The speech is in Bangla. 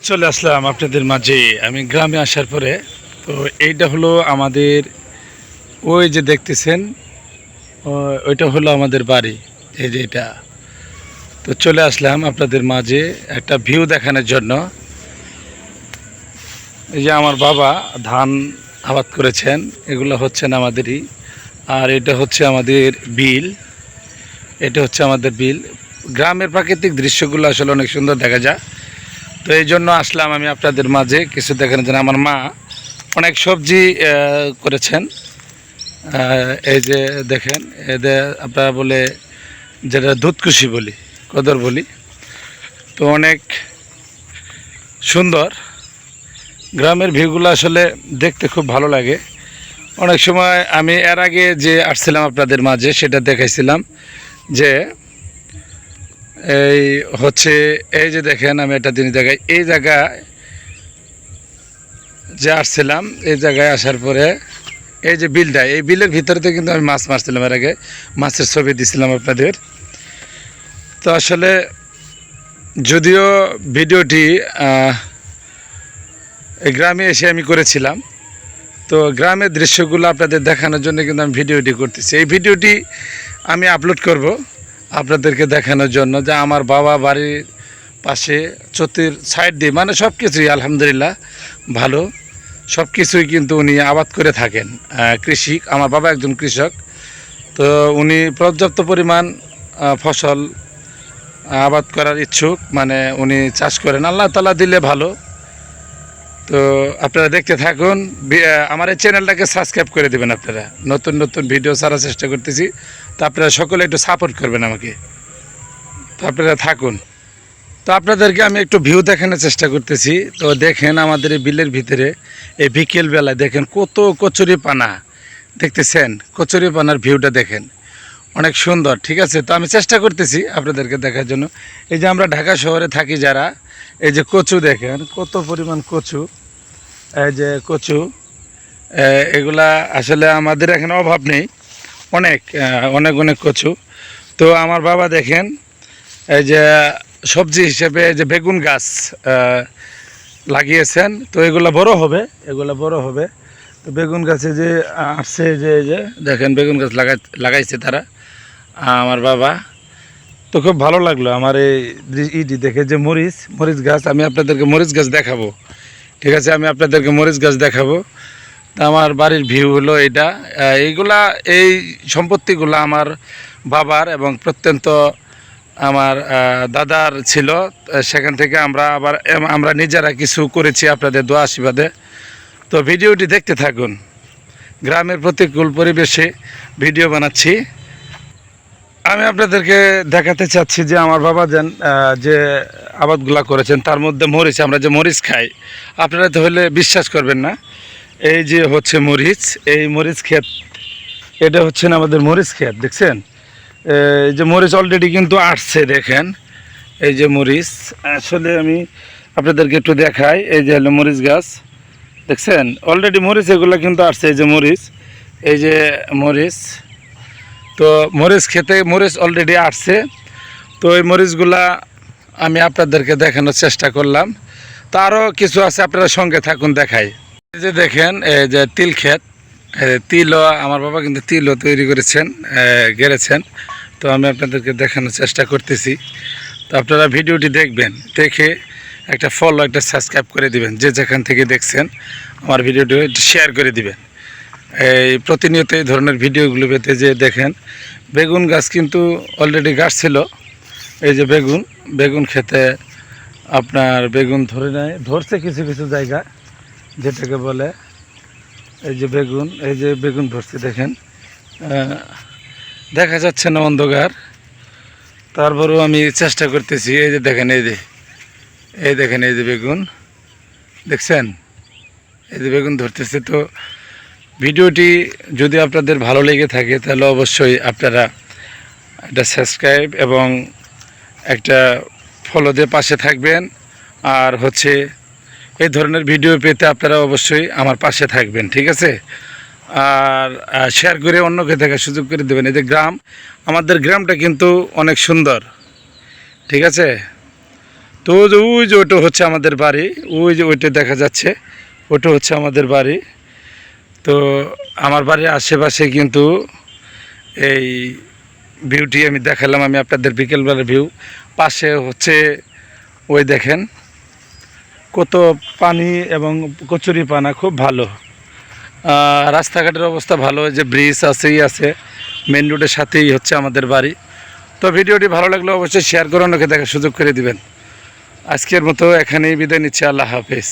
চলে আসলাম আপনাদের মাঝে। আমি গ্রামে আসার পরে তো এইটা হলো আমাদের, ওই যে দেখতেছেন ওইটা হলো আমাদের বাড়ি। এই যে এটা, তো চলে আসলাম আপনাদের মাঝে একটা ভিউ দেখানোর জন্য। এই যে আমার বাবা ধান আবাদ করেছেন, এগুলো হচ্ছেন আমাদেরই। আর এটা হচ্ছে আমাদের বিল, এটা হচ্ছে আমাদের বিল। গ্রামের প্রাকৃতিক দৃশ্যগুলো আসলে অনেক সুন্দর দেখা যায়। তো এই জন্য আসলাম আমি আপনাদের মাঝে কিছু দেখানোর জন্য। আমার মা অনেক সবজি করেছেন। এই যে দেখেন, এদের আপনারা বলে যেটা দুধকুশি বলি, কদর বলি। তো অনেক সুন্দর গ্রামের ভিউগুলো, আসলে দেখতে খুব ভালো লাগে। অনেক সময় আমি এর আগে যে আসছিলাম আপনাদের মাঝে সেটা দেখাইছিলাম যে এই হচ্ছে, এই যে দেখেন আমি একটা জিনিস দেখাই। এই জায়গায় যে আসছিলাম, এই জায়গায় আসার পরে এই যে বিলটা, এই বিলের ভিতরেতে কিন্তু আমি মাছ মারছিলাম এর আগে, মাছের ছবি দিছিলাম আপনাদের। তো আসলে যদিও ভিডিওটি গ্রামে এসে আমি করেছিলাম, তো গ্রামের দৃশ্যগুলো আপনাদের দেখানোর জন্য কিন্তু আমি ভিডিওটি করতেছি। এই ভিডিওটি আমি আপলোড করব আপনাদেরকে দেখানোর জন্য যে আমার বাবা বাড়ির পাশে চতুর সাইড দিয়ে, মানে সব কিছুই আলহামদুলিল্লাহ ভালো, সব কিছুই কিন্তু উনি আবাদ করে থাকেন। কৃষি, আমার বাবা একজন কৃষক। তো উনি পর্যাপ্ত পরিমাণ ফসল আবাদ করার ইচ্ছুক, মানে উনি চাষ করেন, আল্লাহ তাআলা দিলে ভালো। তো আপনারা দেখতে থাকুন, আমার এই চ্যানেলটাকে সাবস্ক্রাইব করে দেবেন। আপনারা নতুন নতুন ভিডিও ছাড়ার চেষ্টা করতেছি, তো আপনারা সকলে একটু সাপোর্ট করবেন আমাকে। তো আপনারা থাকুন। তো আপনাদেরকে আমি একটু ভিউ দেখানোর চেষ্টা করতেছি। তো দেখেন আমাদের এই বিলের ভিতরে এই বিকেলবেলায় দেখেন কত কচুরি পানা দেখতেছেন। কচুরি পানার ভিউটা দেখেন, অনেক সুন্দর। ঠিক আছে, তো আমি চেষ্টা করতেছি আপনাদেরকে দেখার জন্য। এই যে আমরা ঢাকা শহরে থাকি যারা, এই যে কচু দেখেন কত পরিমাণ কচু। এই যে কচু, এগুলা আসলে আমাদের এখানে অভাব নেই, অনেক অনেক অনেক কচু। তো আমার বাবা দেখেন এই যে সবজি হিসেবে যে বেগুন গাছ লাগিয়েছেন। তো এগুলো বড় হবে, এগুলো বড় হবে। তো বেগুন গাছে যে আসছে, যে এই যে দেখেন বেগুন গাছ লাগাইছে তারা, আমার বাবা। তো খুব ভালো লাগলো আমার এই ইটি দেখে, যে মরিচ মরিচ গাছ। আমি আপনাদেরকে মরিচ গাছ দেখাবো, ঠিক আছে, আমি আপনাদেরকে মরিচ গাছ দেখাবো। তা আমার বাড়ির ভিউ হলো এটা। এইগুলা, এই সম্পত্তিগুলো আমার বাবার এবং প্রত্যন্ত আমার দাদার ছিল। সেখান থেকে আমরা নিজেরা কিছু করেছি আপনাদের দোয়া আশীর্বাদে। তো ভিডিওটি দেখতে থাকুন। গ্রামের প্রতিকূল পরিবেশে ভিডিও বানাচ্ছি। আমি আপনাদেরকে দেখাতে চাচ্ছি যে আমার বাবা যে আবাদগুলা করেছেন, তার মধ্যে মরিচ, আমরা যে মরিচ খাই, আপনারা তো হলে বিশ্বাস করবেন না। এই যে হচ্ছে মরিচ, এই মরিচ ক্ষেত, এটা হচ্ছে আমাদের মরিচ ক্ষেত। দেখছেন এই যে মরিচ অলরেডি কিন্তু আসছে, দেখেন এই যে মরিচ। আসলে আমি আপনাদেরকে একটু দেখাই, এই যে হলো মরিচ গাছ, দেখছেন অলরেডি মরিচ এগুলো কিন্তু আসছে। এই যে মরিচ, এই যে মরিচ। তো মরিচ খেতে মরিচ অলরেডি আসছে। তো এই মরিচগুলা আমি আপনাদেরকে দেখানোর চেষ্টা করলাম। তো আরও কিছু আছে, আপনারা সঙ্গে থাকুন দেখাই। এই যে দেখেন এই যে তিল ক্ষেত, তিলও আমার বাবা কিন্তু তিলও তৈরি করেছেন, গেড়েছেন। তো আমি আপনাদেরকে দেখানোর চেষ্টা করতেছি। তো আপনারা ভিডিওটি দেখবেন, দেখে একটা ফলো, একটা সাবস্ক্রাইব করে দিবেন। যে যেখান থেকে দেখছেন আমার ভিডিওটি শেয়ার করে দিবেন। এই প্রতিনিয়ত এই ধরনের ভিডিওগুলো পেতে যে দেখেন বেগুন গাছ কিন্তু অলরেডি গাছ ছিল। এই যে বেগুন, বেগুন খেতে আপনার বেগুন ধরছে কিছু কিছু জায়গা, যেটাকে বলে এই যে বেগুন, এই যে বেগুন ধরছে দেখেন। দেখা যাচ্ছে না অন্ধকার, তারপরেও আমি চেষ্টা করতেছি। এই যে দেখেন, এই দেখেন এই যে বেগুন দেখছেন, এই যে বেগুন ধরতেছে। তো ভিডিওটি যদি আপনাদের ভালো লেগে থাকে তাহলে অবশ্যই আপনারা একটা সাবস্ক্রাইব এবং একটা ফলো দিয়ে পাশে থাকবেন। আর হচ্ছে এই ধরনের ভিডিও পেতে আপনারা অবশ্যই আমার পাশে থাকবেন, ঠিক আছে। আর শেয়ার করে অন্যকে দেখার সুযোগ করে দেবেন। এই যে গ্রাম, আমাদের গ্রামটা কিন্তু অনেক সুন্দর, ঠিক আছে। তো ওই যে ওটা হচ্ছে আমাদের বাড়ি, ওই যে ওইটা দেখা যাচ্ছে, ওটা হচ্ছে আমাদের বাড়ি। তো আমার বাড়ির আশেপাশে কিন্তু এই ভিউটি আমি দেখালাম আমি আপনাদের বিকেলবেলার ভিউ। পাশে হচ্ছে ওই দেখেন কত পানি এবং কচুরিপানা, খুব ভালো। রাস্তাঘাটের অবস্থা ভালো, যে ব্রিজ আছেই আছে, মেন রোডের সাথেই হচ্ছে আমাদের বাড়ি। তো ভিডিওটি ভালো লাগলে অবশ্যই শেয়ার করে অন্যকে দেখার সুযোগ করে দিবেন। আজকের মতো এখানেই বিদায় নিচ্ছি, আল্লাহ হাফেজ।